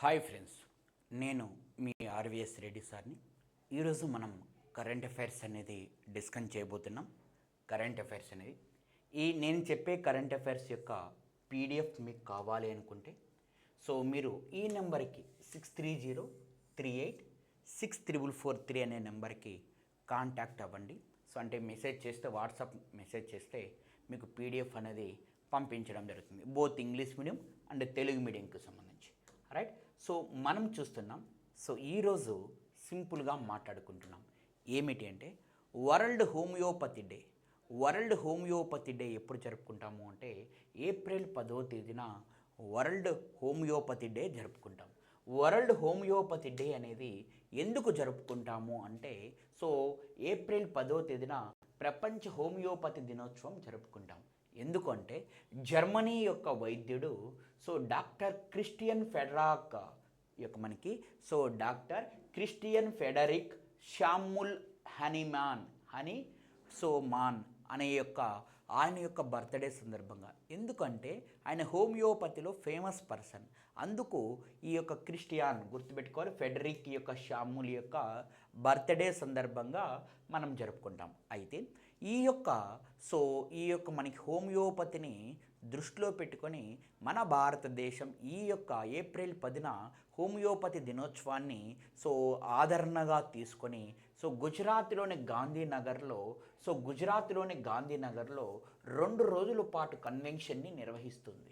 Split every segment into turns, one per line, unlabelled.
Hi friends, నేను మీ RVS Reddy సార్ని. ఈరోజు మనం కరెంట్ అఫైర్స్ అనేది డిస్కస్ చేయబోతున్నాం. కరెంట్ అఫైర్స్ అనేది నేను చెప్పే కరెంట్ అఫైర్స్ యొక్క పీడిఎఫ్ మీకు కావాలి అనుకుంటే మీరు ఈ నెంబర్కి 6303864443 అనే నెంబర్కి కాంటాక్ట్ అవ్వండి. అంటే మెసేజ్ చేస్తే, వాట్సాప్ మెసేజ్ చేస్తే మీకు పీడిఎఫ్ అనేది పంపించడం జరుగుతుంది, both English medium and Telugu మీడియంకి సంబంధించి. రైట్. మనం చూస్తున్నాం. ఈరోజు సింపుల్గా మాట్లాడుకుంటున్నాం. ఏమిటి అంటే world homeopathy day. World homeopathy day ఎప్పుడు జరుపుకుంటాము అంటే ఏప్రిల్ 10వ తేదీన వరల్డ్ హోమియోపతి డే జరుపుకుంటాం. వరల్డ్ హోమియోపతి డే అనేది ఎందుకు జరుపుకుంటాము అంటే ఏప్రిల్ 10వ తేదీన ప్రపంచ హోమియోపతి దినోత్సవం జరుపుకుంటాం. ఎందుకంటే జర్మనీ యొక్క వైద్యుడు డాక్టర్ క్రిస్టియన్ ఫెడరాక్ యొక్క మనకి doctor Christian Frederick Samuel Hahnemann మాన్ అనే ఆయన యొక్క బర్త్డే సందర్భంగా, ఎందుకంటే ఆయన హోమియోపతిలో ఫేమస్ పర్సన్. అందుకు ఈ యొక్క క్రిస్టియన్ గుర్తుపెట్టుకోవాలి, ఫెడరిక్ యొక్క షామ్ముల్ యొక్క బర్త్డే సందర్భంగా మనం జరుపుకుంటాం. అయితే ఈ యొక్క మనకి హోమియోపతిని దృష్టిలో పెట్టుకొని మన భారతదేశం ఈ యొక్క ఏప్రిల్ 10న హోమియోపతి దినోత్సవాన్ని ఆదరణగా తీసుకొని గుజరాత్లోని గాంధీనగర్లో 2 రోజుల పాటు కన్వెన్షన్ని నిర్వహిస్తుంది.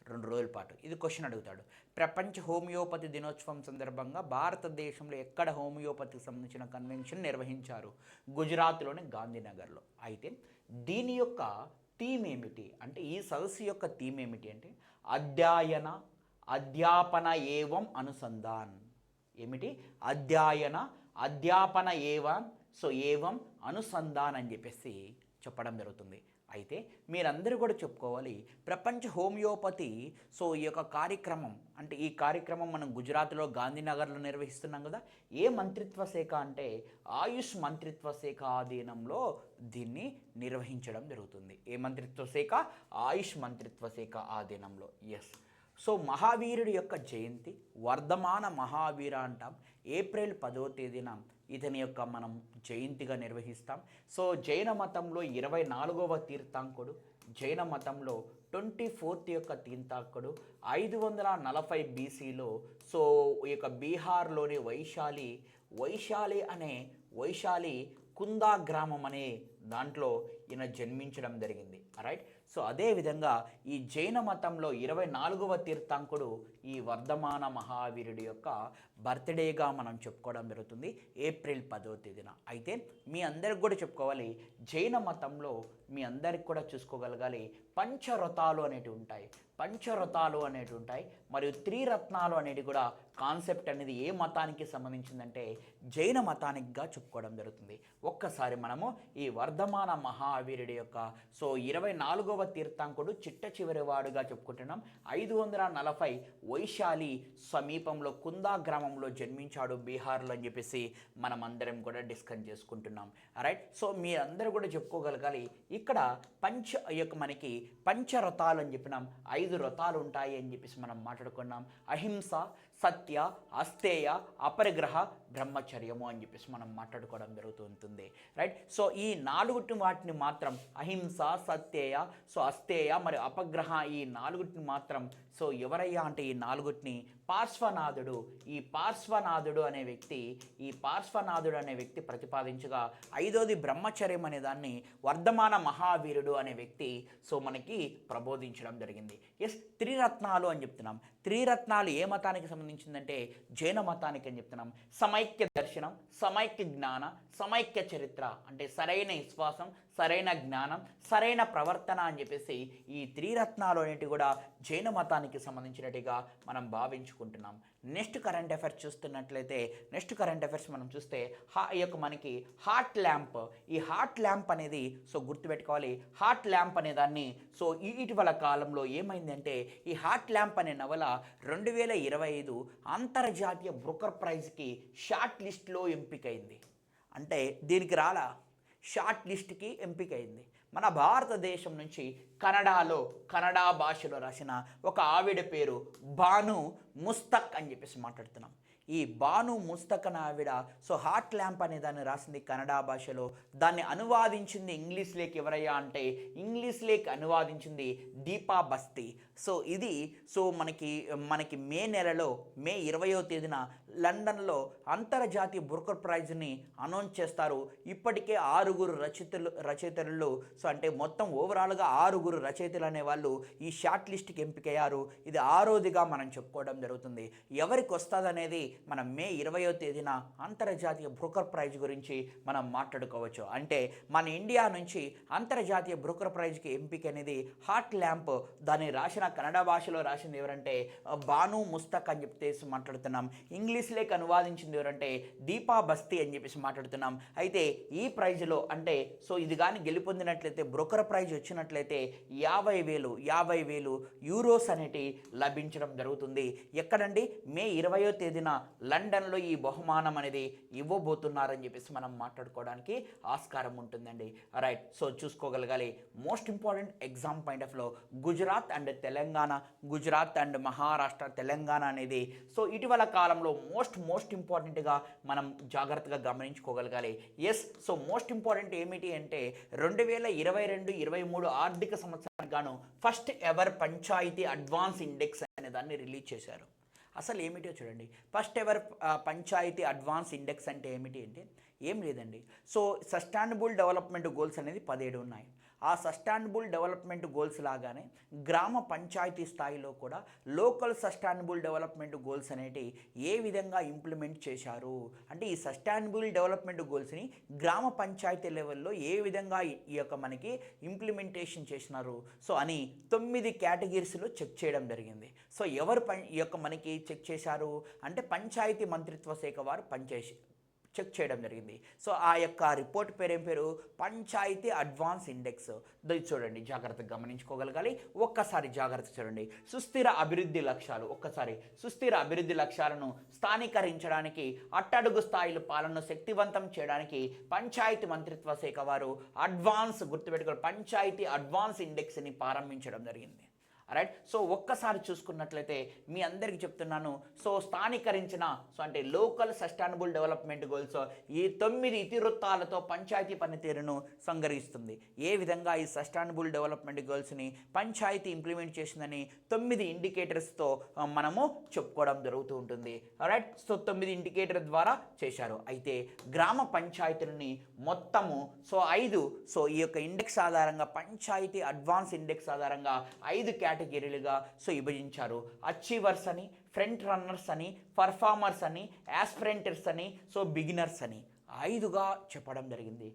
2 రోజుల పాటు. ఇది క్వశ్చన్ అడుగుతాడు. ప్రపంచ హోమియోపతి దినోత్సవం సందర్భంగా భారతదేశంలో ఎక్కడ హోమియోపతికి సంబంధించిన కన్వెన్షన్ నిర్వహించారు? గుజరాత్లోని గాంధీనగర్లో. అయితే దీని యొక్క థీమ్ ఏమిటి అంటే, ఈ సదస్సు యొక్క థీమ్ ఏమిటి అంటే అధ్యాపన ఏవం అనుసంధాన్. ఏమిటి? అధ్యాపన ఏవం అనుసంధాన్ అని చెప్పేసి చెప్పడం జరుగుతుంది. అయితే మీరందరూ కూడా చెప్పుకోవాలి, ప్రపంచ హోమియోపతి ఈ యొక్క కార్యక్రమం అంటే ఈ కార్యక్రమం మనం గుజరాత్లో గాంధీనగర్లో నిర్వహిస్తున్నాం కదా. ఏ మంత్రిత్వ శాఖ అంటే ఆయుష్ మంత్రిత్వ శాఖ ఆధీనంలో దీన్ని నిర్వహించడం జరుగుతుంది. ఏ మంత్రిత్వ శాఖ? ఆయుష్ మంత్రిత్వ శాఖ ఆధీనంలో. ఎస్. మహావీరుడి యొక్క జయంతి వర్ధమాన మహావీర అంటాం. ఏప్రిల్ 10వ తేదీన ఇతని యొక్క మనం జయంతిగా నిర్వహిస్తాం. జైన మతంలో 24వ తీర్థంకుడు, జైన మతంలో 24th యొక్క తీర్థంకుడు, 540 BCలో ఈ యొక్క బీహార్లోని వైశాలి కుందా గ్రామం అనే దాంట్లో ఈయన జన్మించడం జరిగింది. రైట్. అదేవిధంగా ఈ జైన మతంలో 24వ తీర్థంకుడు ఈ వర్ధమాన మహావీరుడి యొక్క బర్త్డేగా మనం చెప్పుకోవడం జరుగుతుంది ఏప్రిల్ 10వ తేదీన. అయితే మీ అందరికి కూడా చెప్పుకోవాలి, జైన మతంలో మీ అందరికి కూడా చూసుకోగలగాలి, పంచరథాలు అనేటివి ఉంటాయి. మరియు త్రిరత్నాలు అనేవి కూడా కాన్సెప్ట్ అనేది ఏ మతానికి సంబంధించిందంటే జైన మతానికిగా చెప్పుకోవడం జరుగుతుంది. ఒక్కసారి మనము ఈ వర్ధమాన మహావీరుడి యొక్క 24వ తీర్థంకుడు చిట్ట చివరి వాడుగా చెప్పుకుంటున్నాం. 540 వైశాలి సమీపంలో కుందా గ్రామంలో జన్మించాడు బీహార్లో అని చెప్పేసి మనం అందరం కూడా డిస్కస్ చేసుకుంటున్నాం. రైట్. మీరందరూ కూడా చెప్పుకోగలగాలి, ఇక్కడ మనకి పంచరథాలు అని చెప్పినాం. 5 రథాలు ఉంటాయి అని చెప్పేసి మనం మాట్లాడుకున్నాం. అహింస, సత్య, అస్తేయ, అపరిగ్రహ, బ్రహ్మచర్యము అని చెప్పేసి మనం మాట్లాడుకోవడం జరుగుతుంటుంది. రైట్. ఈ 4 వాటిని మాత్రం అహింస, సత్యేయ, అస్తేయ మరియు అపగ్రహ, ఈ 4 మాత్రం ఎవరయ్యా అంటే ఈ 4 పార్శ్వనాథుడు అనే వ్యక్తి ప్రతిపాదించగా, 5వది బ్రహ్మచర్యం అనే దాన్ని వర్ధమాన మహావీరుడు అనే వ్యక్తి మనకి ప్రబోధించడం జరిగింది. ఎస్. త్రిరత్నాలు అని చెప్తున్నాం. త్రిరత్నాలు ఏ మతానికి సంబంధించిందంటే జైన మతానికి అని చెప్తున్నాం. సమైక్య దర్శనం, సమైక్య జ్ఞాన, సమైక్య చరిత్ర అంటే సరైన విశ్వాసం, సరైన జ్ఞానం, సరైన ప్రవర్తన అని చెప్పేసి ఈ త్రిరత్నాలు అనేటివి కూడా జైన మతానికి సంబంధించినట్టుగా మనం భావించుకుంటున్నాం. నెక్స్ట్ కరెంట్ అఫైర్స్ చూస్తున్నట్లయితే మనం చూస్తే ఈ యొక్క మనకి హార్ట్ ల్యాంప్. ఈ హార్ట్ ల్యాంప్ అనేది గుర్తుపెట్టుకోవాలి, హార్ట్ ల్యాంప్ అనే దాన్ని ఇటీవల కాలంలో ఏమైందంటే ఈ హార్ట్ ల్యాంప్ అనే నవల 2025 అంతర్జాతీయ బ్రూకర్ ప్రైజ్కి షార్ట్ లిస్ట్లో ఎంపికైంది. అంటే దీనికి షార్ట్ లిస్ట్కి ఎంపికైంది. మన భారతదేశం నుంచి కన్నడ భాషలో రాసిన ఒక ఆవిడ పేరు బాను ముస్తక్ అని చెప్పేసి మాట్లాడుతున్నాం. ఈ బాను ముస్తక్ అనే ఆవిడ హార్ట్ ల్యాంప్ అనే దాన్ని రాసింది కన్నడ భాషలో. దాన్ని అనువాదించింది ఇంగ్లీష్లోకి ఎవరయ్యా అంటే ఇంగ్లీష్లోకి అనువాదించింది దీపా బస్తీ. ఇది మనకి మే నెలలో మే 20వ తేదీన లండన్లో అంతర్జాతీయ బుకర్ ప్రైజ్ని అనౌన్స్ చేస్తారు. ఇప్పటికే 6 రచయితలు అంటే మొత్తం ఓవరాల్గా 6 రచయితలు అనేవాళ్ళు ఈ షార్ట్ లిస్ట్కి ఎంపికయ్యారు. ఇది 6వదిగా మనం చెప్పుకోవడం జరుగుతుంది. ఎవరికి వస్తుంది అనేది మనం మే 20వ తేదీన అంతర్జాతీయ బుకర్ ప్రైజ్ గురించి మనం మాట్లాడుకోవచ్చు. అంటే మన ఇండియా నుంచి అంతర్జాతీయ బుకర్ ప్రైజ్కి ఎంపిక అనేది హార్ట్ ల్యాంప్. దాన్ని రాసిన కన్నడ భాషలో రాసింది ఎవరంటే బాను ముస్తక్ అని చెప్పేసి మాట్లాడుతున్నాం. ఇంగ్లీష్లోకి అనువాదించింది ఎవరంటే దీపా బస్తీ అని చెప్పేసి మాట్లాడుతున్నాం. అయితే ఈ ప్రైజ్లో అంటే ఇది కానీ గెలుపొందినట్లయితే బ్రోకర్ ప్రైజ్ వచ్చినట్లయితే 50,000 యూరోస్ అనేటి లభించడం జరుగుతుంది. ఎక్కడండి? మే 20వ తేదీన లండన్లో ఈ బహుమానం అనేది ఇవ్వబోతున్నారని చెప్పేసి మనం మాట్లాడుకోవడానికి ఆస్కారం ఉంటుందండి. రైట్. చూసుకోగలగాలి. Most important exam point of లో గుజరాత్ అండ్ తెలంగాణ, గుజరాత్ అండ్ మహారాష్ట్ర, తెలంగాణ అనేది ఇటీవల కాలంలో మోస్ట్ ఇంపార్టెంట్గా మనం జాగ్రత్తగా గమనించుకోగలగాలి. ఎస్. మోస్ట్ ఇంపార్టెంట్ ఏమిటి అంటే 2022-23 ఆర్థిక సంవత్సరానికి గాను first ever panchayat advance index అనే దాన్ని రిలీజ్ చేశారు. అసలు ఏమిటో చూడండి. First ever panchayat advance index అంటే ఏమిటి అంటే ఏం లేదండి. సస్టైనబుల్ డెవలప్మెంట్ గోల్స్ అనేది 17 ఉన్నాయి. ఆ సస్టైనబుల్ డెవలప్మెంట్ గోల్స్ లాగానే గ్రామ పంచాయతీ స్థాయిలో కూడా లోకల్ సస్టైనబుల్ డెవలప్మెంట్ గోల్స్ అనేవి ఏ విధంగా ఇంప్లిమెంట్ చేశారు అంటే ఈ సస్టైనబుల్ డెవలప్మెంట్ గోల్స్ని గ్రామ పంచాయతీ లెవెల్లో ఏ విధంగా ఈ యొక్క మనకి ఇంప్లిమెంటేషన్ చేసినారు అని 9 కేటగిరీస్లో చెక్ చేయడం జరిగింది. ఎవరు ఈ యొక్క మనకి చెక్ చేశారు అంటే పంచాయతీ మంత్రిత్వ శాఖ వారు చెక్ చేయడం జరిగింది. ఆ యొక్క రిపోర్ట్ పేరు పంచాయతీ అడ్వాన్స్ ఇండెక్స్. చూడండి, జాగ్రత్తగా గమనించుకోగలగాలి. ఒక్కసారి జాగ్రత్త చూడండి. సుస్థిర అభివృద్ధి లక్ష్యాలను స్థానికరించడానికి, అట్టడుగు స్థాయిల పాలనను శక్తివంతం చేయడానికి పంచాయతీ మంత్రిత్వ శాఖ వారు గుర్తుపెట్టుకోవాలి, పంచాయతీ అడ్వాన్స్ ఇండెక్స్ని ప్రారంభించడం జరిగింది. రైట్. ఒక్కసారి చూసుకున్నట్లయితే మీ అందరికీ చెప్తున్నాను. స్థానికరించిన అంటే లోకల్ సస్టైనబుల్ డెవలప్మెంట్ గోల్స్ ఈ 9 ఇతివృత్తాలతో పంచాయతీ పనితీరును సంగ్రహిస్తుంది. ఏ విధంగా ఈ సస్టైనబుల్ డెవలప్మెంట్ గోల్స్ని పంచాయతీ ఇంప్లిమెంట్ చేసిందని 9 ఇండికేటర్స్తో మనము చెప్పుకోవడం జరుగుతూ ఉంటుంది. రైట్. 9 ఇండికేటర్ ద్వారా చేశారు. అయితే గ్రామ పంచాయతీలని మొత్తము 5 ఈ యొక్క ఇండెక్స్ ఆధారంగా పంచాయతీ అడ్వాన్స్ ఇండెక్స్ ఆధారంగా 5 కేటగిరీలుగా విభజించారు. అచీవర్స్ అని, ఫ్రంట్ రన్నర్స్ అని, పర్ఫార్మర్స్ అని, యాస్పిరెంటర్స్ అని, బిగినర్స్ అని 5గా చెప్పడం జరిగింది.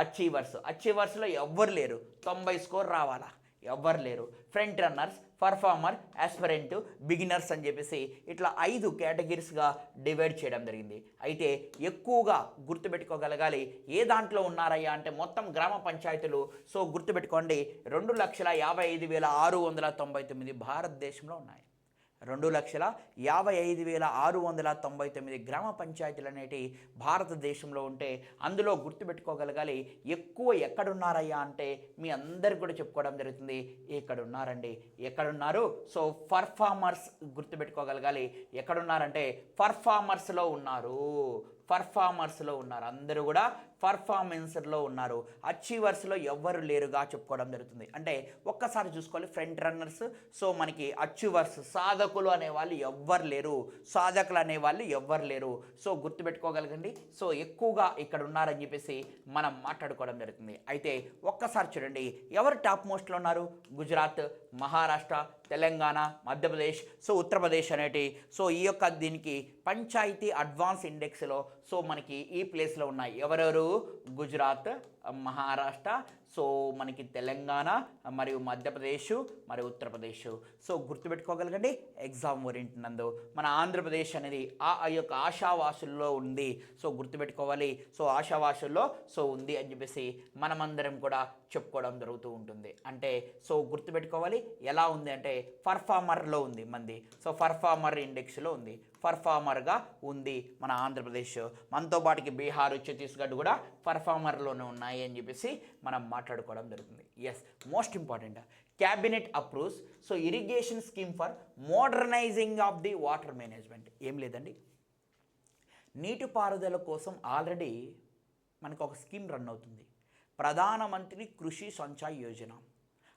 అచీవర్స్లో ఎవ్వరు లేరు, 90 స్కోర్ రావాలా, ఎవ్వరు లేరు. Front runners, performer, aspirant, beginners అని చెప్పేసి ఇట్లా 5 కేటగిరీస్గా డివైడ్ చేయడం జరిగింది. అయితే ఎక్కువగా గుర్తుపెట్టుకోగలగాలి ఏ దాంట్లో ఉన్నారయ్యా అంటే మొత్తం గ్రామ పంచాయతీలు గుర్తుపెట్టుకోండి 2,55,699 భారతదేశంలో ఉన్నాయి. 2,55,699 గ్రామ పంచాయతీలు అనేటి భారతదేశంలో ఉంటే అందులో గుర్తుపెట్టుకోగలగాలి ఎక్కువ ఎక్కడున్నారయ్యా అంటే మీ అందరికి కూడా చెప్పుకోవడం జరుగుతుంది. ఎక్కడున్నారు పర్ఫార్మర్స్ గుర్తుపెట్టుకోగలగాలి. ఎక్కడున్నారంటే పర్ఫార్మర్స్లో ఉన్నారు. అందరూ కూడా పర్ఫార్మెన్స్లో ఉన్నారు. అచీవర్స్లో ఎవ్వరు లేరుగా చెప్పుకోవడం జరుగుతుంది. అంటే ఒక్కసారి చూసుకోవాలి. ఫ్రంట్ రన్నర్స్ మనకి అచీవర్స్ సాధకులు అనేవాళ్ళు ఎవ్వరు లేరు. గుర్తుపెట్టుకోగలగండి. ఎక్కువగా ఇక్కడ ఉన్నారని చెప్పేసి మనం మాట్లాడుకోవడం జరుగుతుంది. అయితే ఒక్కసారి చూడండి ఎవరు టాప్ మోస్ట్లో ఉన్నారు. గుజరాత్, మహారాష్ట్ర, తెలంగాణ, మధ్యప్రదేశ్, ఉత్తరప్రదేశ్ అనేటి ఈ యొక్క దీనికి పంచాయతీ అడ్వాన్స్ ఇండెక్స్లో మనకి ఈ ప్లేస్లో ఉన్నాయి. ఎవరెవరు? గుజరాత్, మహారాష్ట్ర, మనకి తెలంగాణ మరియు మధ్యప్రదేశ్ మరియు ఉత్తరప్రదేశ్. గుర్తుపెట్టుకోగలగండి. ఎగ్జామ్ ఓరియంటెడ్ నందు మన ఆంధ్రప్రదేశ్ అనేది ఆ యొక్క ఆశావాసుల్లో ఉంది. గుర్తుపెట్టుకోవాలి. ఆశావాసుల్లో ఉంది అని చెప్పేసి మనమందరం కూడా చెప్పుకోవడం జరుగుతూ ఉంటుంది. అంటే గుర్తుపెట్టుకోవాలి ఎలా ఉంది అంటే పర్ఫార్మర్లో ఉంది మంది. పర్ఫార్మర్ ఇండెక్స్లో ఉంది, పర్ఫార్మర్గా ఉంది మన ఆంధ్రప్రదేశ్. మనతో పాటుకి బీహార్, ఛత్తీస్గఢ్ కూడా పర్ఫార్మర్లోనే ఉన్నాయి. ఉన్నాయి అని చెప్పేసి మనం మాట్లాడుకోవడం జరుగుతుంది. Yes, most important, cabinet approves so irrigation scheme for modernising of the water management. ఏం లేదండి, నీటిపారుదల కోసం ఆల్రెడీ మనకు ఒక స్కీమ్ రన్ అవుతుంది, ప్రధానమంత్రి కృషి సంచాయ్ యోజన.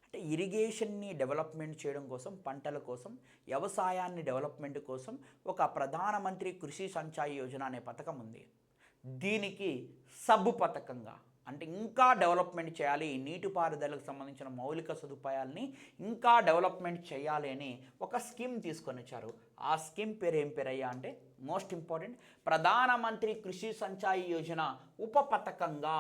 అంటే ఇరిగేషన్ని డెవలప్మెంట్ చేయడం కోసం, పంటల కోసం, వ్యవసాయాన్ని డెవలప్మెంట్ కోసం ఒక ప్రధానమంత్రి కృషి సంచాయ్ యోజన అనే పథకం ఉంది. దీనికి సబ్ పథకంగా అంటే ఇంకా డెవలప్మెంట్ చేయాలి, నీటిపారుదలకు సంబంధించిన మౌలిక సదుపాయాలని ఇంకా డెవలప్మెంట్ చేయాలి అని ఒక స్కీమ్ తీసుకొని వచ్చారు. ఆ స్కీమ్ పేరు ఏం పేరయ్యా అంటే మోస్ట్ ఇంపార్టెంట్, ప్రధానమంత్రి కృషి సంచాయ్ యోజన ఉప పథకంగా,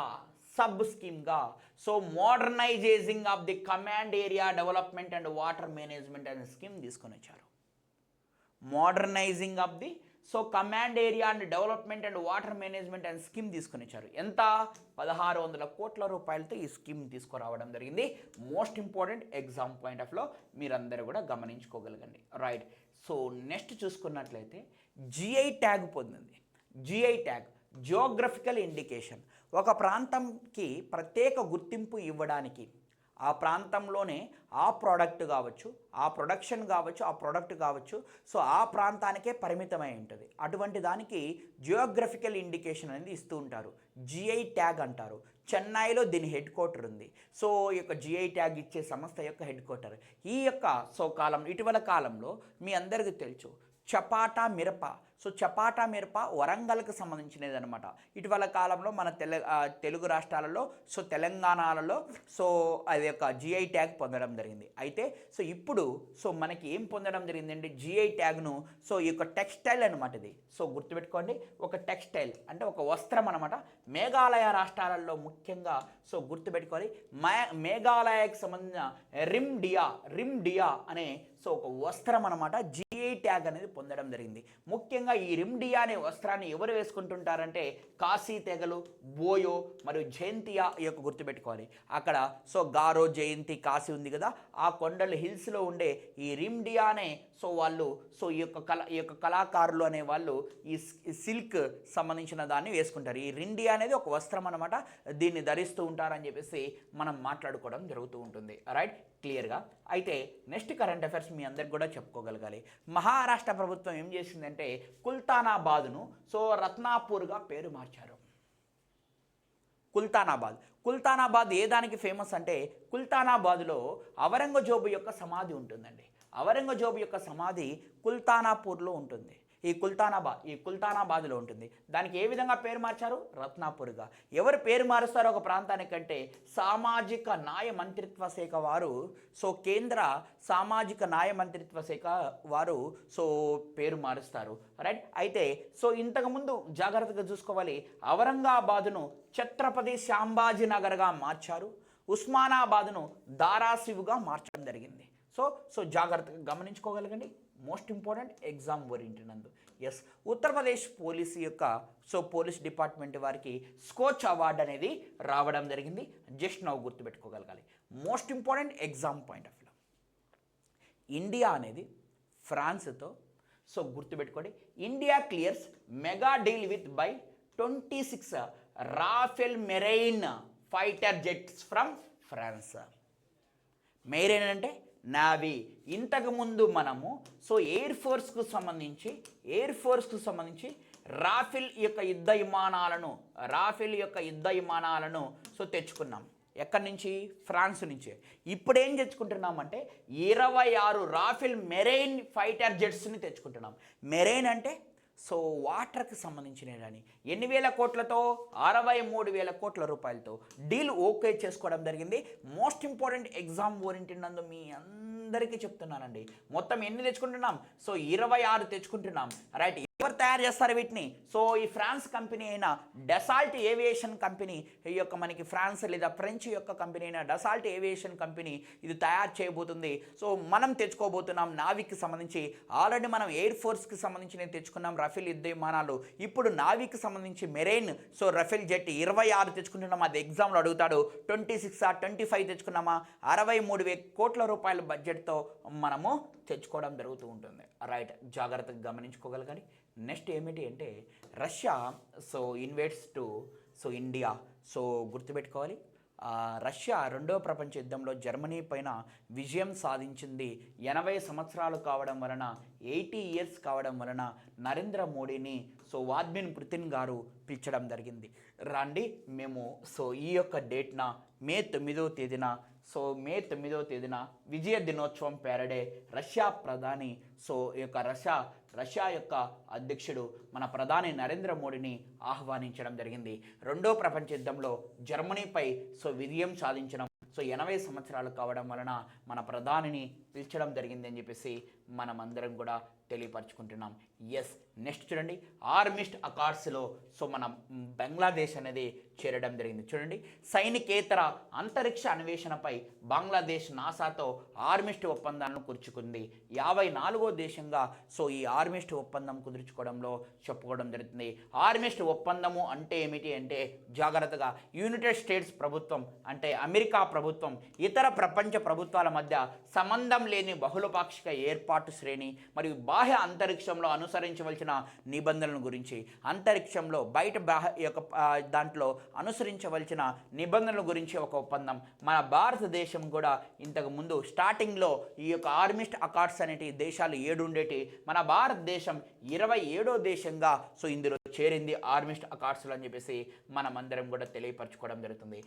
సబ్ స్కీమ్గా so modernising of the command area development and water management అనే స్కీమ్ తీసుకొని వచ్చారు. Modernising of the so command area and development and water management and scheme తీసుకొని వచ్చారు. ఎంత? 1600 కోట్ల రూపాయలతో ఈ స్కీమ్ తీసుకురావడం జరిగింది. మోస్ట్ ఇంపార్టెంట్, ఎగ్జామ్ పాయింట్ ఆఫ్లో మీరందరూ కూడా గమనించుకోగలగండి. రైట్, సో నెక్స్ట్ చూసుకున్నట్లయితే జిఐ ట్యాగ్ పొందింది. జిఐ ట్యాగ్ జియోగ్రఫికల్ ఇండికేషన్, ఒక ప్రాంతంకి ప్రత్యేక గుర్తింపు ఇవ్వడానికి, ఆ ప్రాంతంలోనే ఆ ప్రోడక్ట్ కావచ్చు, ఆ ప్రొడక్షన్ కావచ్చు, ఆ ప్రోడక్ట్ కావచ్చు, సో ఆ ప్రాంతానికే పరిమితమై ఉంటుంది. అటువంటి దానికి జియోగ్రఫికల్ ఇండికేషన్ అనేది ఇస్తూ ఉంటారు, జిఐ ట్యాగ్ అంటారు. చెన్నైలో దీని హెడ్ క్వార్టర్ ఉంది. సో ఈ యొక్క జిఐ ట్యాగ్ ఇచ్చే సంస్థ యొక్క హెడ్ క్వార్టర్. ఈ యొక్క ఇటీవల కాలంలో మీ అందరికీ తెలుసు చపాటా మిరప. సో చపాటా మిరప వరంగల్కి సంబంధించినది అనమాట. ఇటీవల కాలంలో మన తెలుగు రాష్ట్రాలలో సో తెలంగాణలో సో అది యొక్క జిఐ ట్యాగ్ పొందడం జరిగింది. అయితే సో ఇప్పుడు సో మనకి ఏం పొందడం జరిగిందంటే జిఐ ట్యాగ్ను సో ఈ యొక్క టెక్స్టైల్ అనమాట. ఇది సో గుర్తుపెట్టుకోండి, ఒక టెక్స్టైల్ అంటే ఒక వస్త్రం అనమాట. మేఘాలయ రాష్ట్రాలలో ముఖ్యంగా సో గుర్తుపెట్టుకోవాలి, మేఘాలయకి సంబంధించిన రిమ్ డియా అనే సో ఒక వస్త్రం అనమాట జిఐ ట్యాగ్ అనేది పొందడం జరిగింది. ముఖ్యంగా ఈ రిమ్డియా అనే వస్త్రాన్ని ఎవరు వేసుకుంటుంటారంటే కాశీ తెగలు, బోయో మరియు జయంతియా ఈ యొక్క గుర్తుపెట్టుకోవాలి. అక్కడ సో గారో, జయంతి, కాశీ ఉంది కదా, ఆ కొండల హిల్స్లో ఉండే ఈ రిమ్డియా అనే సో వాళ్ళు సో ఈ యొక్క కళాకారులు అనే వాళ్ళు ఈ సిల్క్ సంబంధించిన దాన్ని వేసుకుంటారు. ఈ రిండియా అనేది ఒక వస్త్రం అనమాట, దీన్ని ధరిస్తూ ఉంటారని చెప్పేసి మనం మాట్లాడుకోవడం జరుగుతూ ఉంటుంది. రైట్, క్లియర్గా. అయితే నెక్స్ట్ కరెంట్ అఫైర్స్ మీ అందరికి కూడా చెప్పుకోగలగాలి. మహారాష్ట్ర ప్రభుత్వం ఏం చేసిందంటే కుల్తానాబాద్ను సో రత్నాపూర్గా పేరు మార్చారు. కుల్తానాబాద్ ఏ దానికి ఫేమస్ అంటే కుల్తానాబాద్లో ఔరంగజేబు యొక్క సమాధి ఉంటుందండి. ఔరంగజేబు యొక్క సమాధి కుల్తానాపూర్లో ఉంటుంది. ఈ కుల్తానాబాద్లో ఉంటుంది. దానికి ఏ విధంగా పేరు మార్చారు? రత్నాపూర్గా. ఎవరు పేరు మారుస్తారో ఒక ప్రాంతానికంటే సామాజిక న్యాయ మంత్రిత్వ శాఖ వారు సో కేంద్ర సామాజిక న్యాయ మంత్రిత్వ శాఖ వారు సో పేరు మారుస్తారు. రైట్, అయితే సో ఇంతకుముందు జాగ్రత్తగా చూసుకోవాలి, ఔరంగాబాదును ఛత్రపతి శాంబాజీ నగర్గా మార్చారు, ఉస్మానాబాదును దారాసివ్గా మార్చడం జరిగింది. సో జాగ్రత్తగా గమనించుకోగలగండి. మోస్ట్ ఇంపార్టెంట్, ఎగ్జామ్ ఓరియంటెడ్ నందు. ఎస్, ఉత్తరప్రదేశ్ పోలీస్ యొక్క పోలీస్ డిపార్ట్మెంట్ వారికి స్కోచ్ అవార్డు అనేది రావడం జరిగింది. జస్ట్ నవ్వు గుర్తుపెట్టుకోగలగాలి. Most important, exam point of view. India అనేది ఫ్రాన్స్తో సో గుర్తుపెట్టుకోండి, India clears mega deal with by 26 Rafale marine fighter jets from France. Marine అంటే నావీ. ఇంతకుముందు మనము సో ఎయిర్ ఫోర్స్కు సంబంధించి రాఫెల్ యొక్క యుద్ధ విమానాలను సో తెచ్చుకున్నాం. ఎక్కడి నుంచి? ఫ్రాన్స్ నుంచి. ఇప్పుడు ఏం తెచ్చుకుంటున్నామంటే 26 రాఫెల్ మెరైన్ ఫైటర్ జెట్స్ని తెచ్చుకుంటున్నాం. మెరైన్ అంటే సో వాటర్కి సంబంధించినవి. ఎన్ని వేల కోట్లతో? 63,000 కోట్ల రూపాయలతో డీల్ ఓకే చేసుకోవడం జరిగింది. మోస్ట్ ఇంపార్టెంట్, ఎగ్జామ్ ఓరియంటెడ్ నందు మీ అందరికీ చెప్తున్నానండి. మొత్తం ఎన్ని తెచ్చుకుంటున్నాం? సో 26 తెచ్చుకుంటున్నాం. రైట్, ఎవరు తయారు చేస్తారు వీటిని? సో ఈ ఫ్రాన్స్ కంపెనీ అయిన డసాల్ట్ ఏవియేషన్ కంపెనీ, ఈ యొక్క మనకి ఫ్రాన్స్ లేదా ఫ్రెంచ్ యొక్క కంపెనీ అయిన డసాల్ట్ ఏవియేషన్ కంపెనీ ఇది తయారు చేయబోతుంది. సో మనం తెచ్చుకోబోతున్నాం నావిక్కి సంబంధించి. ఆల్రెడీ మనం ఎయిర్ ఫోర్స్కి సంబంధించి తెచ్చుకున్నాం రఫేల్ యుద్ధ విమానాలు. ఇప్పుడు నావిక్కి సంబంధించి మెరైన్ సో రఫేల్ జెట్ 26 తెచ్చుకుంటున్నాం. అది ఎగ్జామ్లో అడుగుతాడు. 26 25 తెచ్చుకున్నామా? 63,000 కోట్ల రూపాయల బడ్జెట్తో మనము తెచ్చుకోవడం జరుగుతూ ఉంటుంది. రైట్, జాగ్రత్తగా గమనించుకోగలగాలి. నెక్స్ట్ ఏమిటి అంటే Russia so invites to so India. So గుర్తుపెట్టుకోవాలి, రష్యా రెండవ ప్రపంచ యుద్ధంలో జర్మనీ పైన విజయం సాధించింది 80 సంవత్సరాలు కావడం వలన, 80 ఇయర్స్ కావడం వలన నరేంద్ర మోడీని సో వ్లాదిమిర్ పుతిన్ గారు పిలిచడం జరిగింది. రండి మేము సో ఈ యొక్క డేట్న మే 9వ తేదీన మే 9వ తేదీన విజయ దినోత్సవం పేరడే రష్యా ప్రధాని సో ఈ యొక్క రష్యా యొక్క అధ్యక్షుడు మన ప్రధాని నరేంద్ర మోడీని ఆహ్వానించడం జరిగింది. రెండో ప్రపంచ యుద్ధంలో జర్మనీపై సో విజయం సాధించడం సో 80 సంవత్సరాలు కావడం వలన మన ప్రధానిని పిలిచడం జరిగింది అని చెప్పేసి మనమందరం కూడా తెలియపరచుకుంటున్నాం. ఎస్, నెక్స్ట్ చూడండి, ఆర్మిస్ట్ అకార్డ్స్లో సో మన బంగ్లాదేశ్ అనేది చేరడం జరిగింది. చూడండి, సైనికేతర అంతరిక్ష అన్వేషణపై బంగ్లాదేశ్ నాసాతో ఆర్మిస్ట్ ఒప్పందాలను కుదుర్చుకుంది. 54వ దేశంగా సో ఈ ఆర్మిస్ట్ ఒప్పందం కుదుర్చుకోవడంలో చెప్పుకోవడం జరుగుతుంది. ఆర్మిస్ట్ ఒప్పందము అంటే ఏమిటి అంటే, జాగ్రత్తగా, యునైటెడ్ స్టేట్స్ ప్రభుత్వం అంటే అమెరికా ప్రభుత్వం ఇతర ప్రపంచ ప్రభుత్వాల మధ్య సంబంధం లేని బహుళపాక్షిక ఏర్పాటు శ్రేణి మరియు బాహ్య అంతరిక్షంలో అనుసరించవలసిన నిబంధనల గురించి, అంతరిక్షంలో బయట యొక్క దాంట్లో అనుసరించవలసిన నిబంధనల గురించి ఒక ఒప్పందం. మన భారతదేశం కూడా ఇంతకు ముందు స్టార్టింగ్లో ఈ యొక్క ఆర్మిస్ట్ అకార్డ్స్ అనేటి దేశాలు 7 ఉండేటి, మన భారతదేశం 27వ దేశంగా సో ఇందులో చేరింది ఆర్మిస్ట్ అకార్డ్స్లో అని చెప్పేసి మనం అందరం కూడా తెలియపరచుకోవడం జరుగుతుంది.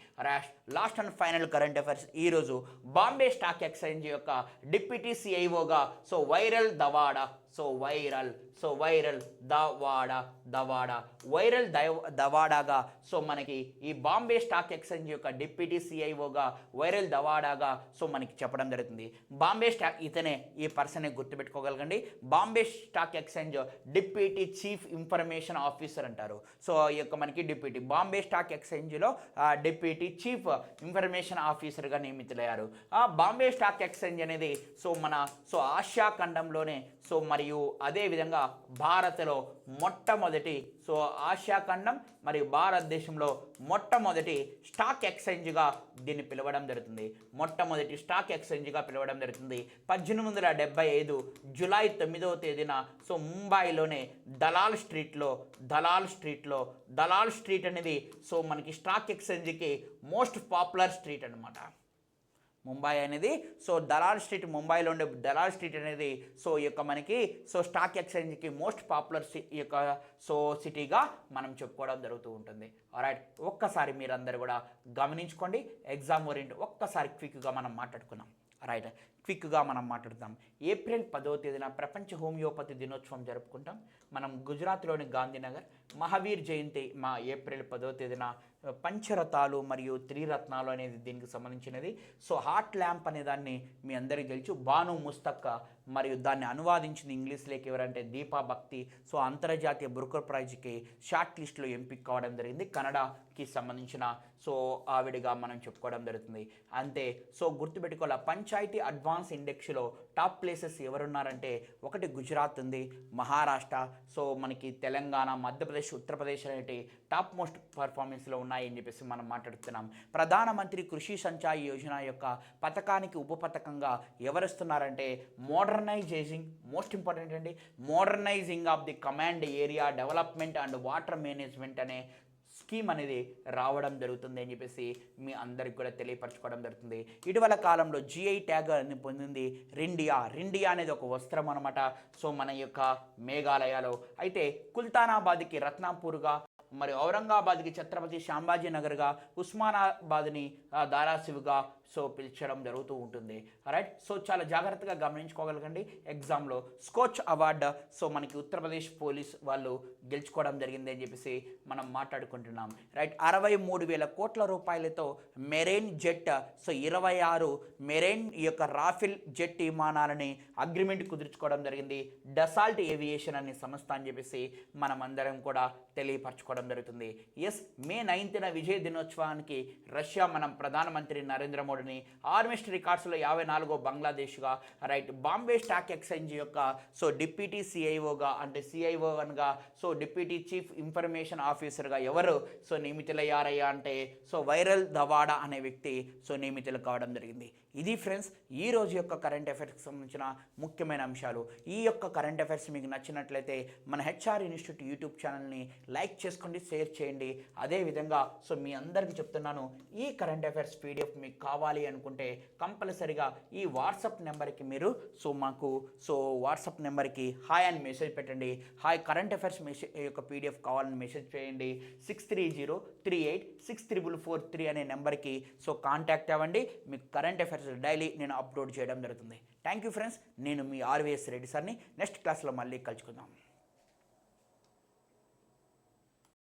Last and final current affairs. ఈరోజు బాంబే స్టాక్ ఎక్స్చేంజ్ యొక్క డిప్యూటీ సిఐఓగా సో వైరల్ దవాడా దవాడాగా సో మనకి ఈ బాంబే స్టాక్ ఎక్స్చేంజ్ యొక్క డిప్యూటీ సిఐఓగా వైరల్ దవాడాగా సో మనకి చెప్పడం జరుగుతుంది. బాంబే స్టాక్ ఇతనే, ఈ పర్సన్ గుర్తుపెట్టుకోగలగండి. Bombay stock exchange deputy chief information officer అంటారు. సో ఈ యొక్క మనకి డిప్యూటీ బాంబే స్టాక్ ఎక్స్చేంజ్లో డిప్యూటీ చీఫ్ ఇన్ఫర్మేషన్ ఆఫీసర్గా నియమితులయ్యారు. బాంబే స్టాక్ ఎక్స్చేంజ్ అనేది సో ఆసియా ఖండంలోనే సో మరియు అదేవిధంగా భారత్లో మొట్టమొదటి సో ఆసియా ఖండం మరియు భారతదేశంలో మొట్టమొదటి స్టాక్ ఎక్స్చేంజ్గా దీన్ని పిలవడం జరుగుతుంది. మొట్టమొదటి స్టాక్ ఎక్స్చేంజ్గా పిలవడం జరుగుతుంది. 1875 జూలై 9వ తేదీన సో ముంబైలోనే దలాల్ స్ట్రీట్ అనేది సో మనకి స్టాక్ ఎక్స్చేంజ్కి మోస్ట్ పాపులర్ స్ట్రీట్ అనమాట. ముంబై అనేది సో దలాల్ స్ట్రీట్, ముంబైలో ఉండే దలాల్ స్ట్రీట్ అనేది సో ఈ యొక్క మనకి సో స్టాక్ ఎక్స్చేంజ్కి మోస్ట్ పాపులర్ ఈ యొక్క సో సిటీగా మనం చెప్పుకోవడం జరుగుతూ ఉంటుంది. ఆల్రైట్, ఒక్కసారి మీరందరూ కూడా గమనించుకోండి. ఎగ్జామ్ ఓరియంట్ ఒక్కసారి క్విక్గా మనం మాట్లాడుకున్నాం. రైట్, క్విక్గా మనం మాట్లాడతాం. ఏప్రిల్ 10వ తేదీన ప్రపంచ హోమియోపతి దినోత్సవం జరుపుకుంటాం. మనం గుజరాత్లోని గాంధీనగర్ మహావీర్ జయంతి ఏప్రిల్ 10వ తేదీన పంచరథాలు మరియు త్రిరత్నాలు అనేది దీనికి సంబంధించినది. సో హార్ట్ ల్యాంప్ అనే దాన్ని మీ అందరికీ తెలుసు. బాను ముస్తక్క మరియు దాన్ని అనువాదించింది ఇంగ్లీష్లోకి ఎవరంటే దీపా భక్తి. సో అంతర్జాతీయ బుకర్ ప్రైజ్కి షార్ట్ లిస్ట్లో ఎంపిక కావడం జరిగింది. కన్నడకి సంబంధించిన సో ఆవిడిగా మనం చెప్పుకోవడం జరుగుతుంది. అంతే, సో గుర్తుపెట్టుకోవాలి, పంచాయతీ అడ్వాన్స్ ఇండెక్స్లో టాప్ ప్లేసెస్ ఎవరున్నారంటే, ఒకటి గుజరాత్ ఉంది, మహారాష్ట్ర, సో మనకి తెలంగాణ, మధ్యప్రదేశ్, ఉత్తరప్రదేశ్ అనేటి టాప్ మోస్ట్ పర్ఫార్మెన్స్లో ఉన్నాయని చెప్పేసి మనం మాట్లాడుతున్నాం. ప్రధానమంత్రి కృషి సంచాయ్ యోజన యొక్క పథకానికి ఉప పథకంగా ఎవరిస్తున్నారంటే, మోస్ట్ ఇంపార్టెంట్ అండి, modernising of the command area development and water management అనే స్కీమ్ అనేది రావడం జరుగుతుంది అని చెప్పేసి మీ అందరికి కూడా తెలియపరచుకోవడం జరుగుతుంది. ఇటీవల కాలంలో GI ట్యాగ్ అని పొందింది రిండియా అనేది ఒక వస్త్రం అనమాట. సో మన యొక్క మేఘాలయాలో అయితే కుల్తానాబాద్కి రత్నాపూర్గా, మరి ఔరంగాబాద్కి ఛత్రపతి శాంబాజీ నగర్గా, ఉస్మానాబాద్ని ధారాసివ్గా సో పిలిచడం జరుగుతూ ఉంటుంది. రైట్, సో చాలా జాగ్రత్తగా గమనించుకోగలగండి. ఎగ్జామ్లో స్కోచ్ అవార్డు సో మనకి ఉత్తరప్రదేశ్ పోలీస్ వాళ్ళు గెలుచుకోవడం జరిగింది అని చెప్పేసి మనం మాట్లాడుకుంటున్నాం. రైట్, 63,000 కోట్ల రూపాయలతో మెరైన్ జెట్ సో 26 మెరైన్ ఈ యొక్క రాఫెల్ జెట్ విమానాలని అగ్రిమెంట్ కుదుర్చుకోవడం జరిగింది. డసాల్ట్ ఏవియేషన్ అనే సంస్థ అని చెప్పేసి మనం అందరం కూడా తెలియపరచుకోవడం జరుగుతుంది. ఎస్, మే 9న విజయ దినోత్సవానికి రష్యా మనం ప్రధానమంత్రి నరేంద్ర మోడీ మోడీని, ఆర్మిస్ట్ రికార్డ్స్లో 54వ బంగ్లాదేశ్గా, రైట్, బాంబే స్టాక్ ఎక్స్చేంజ్ యొక్క సో డిప్యూటీ సిఐఓగా అంటే సిఐఓ అనగా సో డిప్యూటీ చీఫ్ ఇన్ఫర్మేషన్ ఆఫీసర్గా ఎవరు సో నియమితులయ్యారయ్యా అంటే సో వైరల్ ధవాడా అనే వ్యక్తి సో నియమితులు కావడం జరిగింది. ఇది ఫ్రెండ్స్ ఈ రోజు యొక్క కరెంట్ అఫైర్స్కి సంబంధించిన ముఖ్యమైన అంశాలు. ఈ యొక్క కరెంట్ అఫైర్స్ మీకు నచ్చినట్లయితే మన హెచ్ఆర్ ఇన్స్టిట్యూట్ యూట్యూబ్ ఛానల్ని లైక్ చేసుకోండి, షేర్ చేయండి. అదేవిధంగా సో మీ అందరికీ చెప్తున్నాను, ఈ కరెంట్ అఫైర్స్ పీడిఎఫ్ మీకు కావాలి అనుకుంటే కంపల్సరిగా ఈ వాట్సాప్ నెంబర్కి మీరు సో మాకు సో వాట్సాప్ నెంబర్కి హాయ్ అని మెసేజ్ పెట్టండి. హాయ్ కరెంట్ అఫైర్స్ మెసేజ్ యొక్క పీడిఎఫ్ కావాలని మెసేజ్ చేయండి. 6303864443 అనే నెంబర్కి సో కాంటాక్ట్ అవ్వండి. మీకు కరెంట్ అఫైర్స్ డైలీ నేను అప్లోడ్ చేయడం జరుగుతుంది. థ్యాంక్ యూ ఫ్రెండ్స్, నేను మీ ఆర్వీఎస్ రెడ్డి సార్ని. నెక్స్ట్ క్లాస్లో మళ్ళీ కలుసుకుందాం.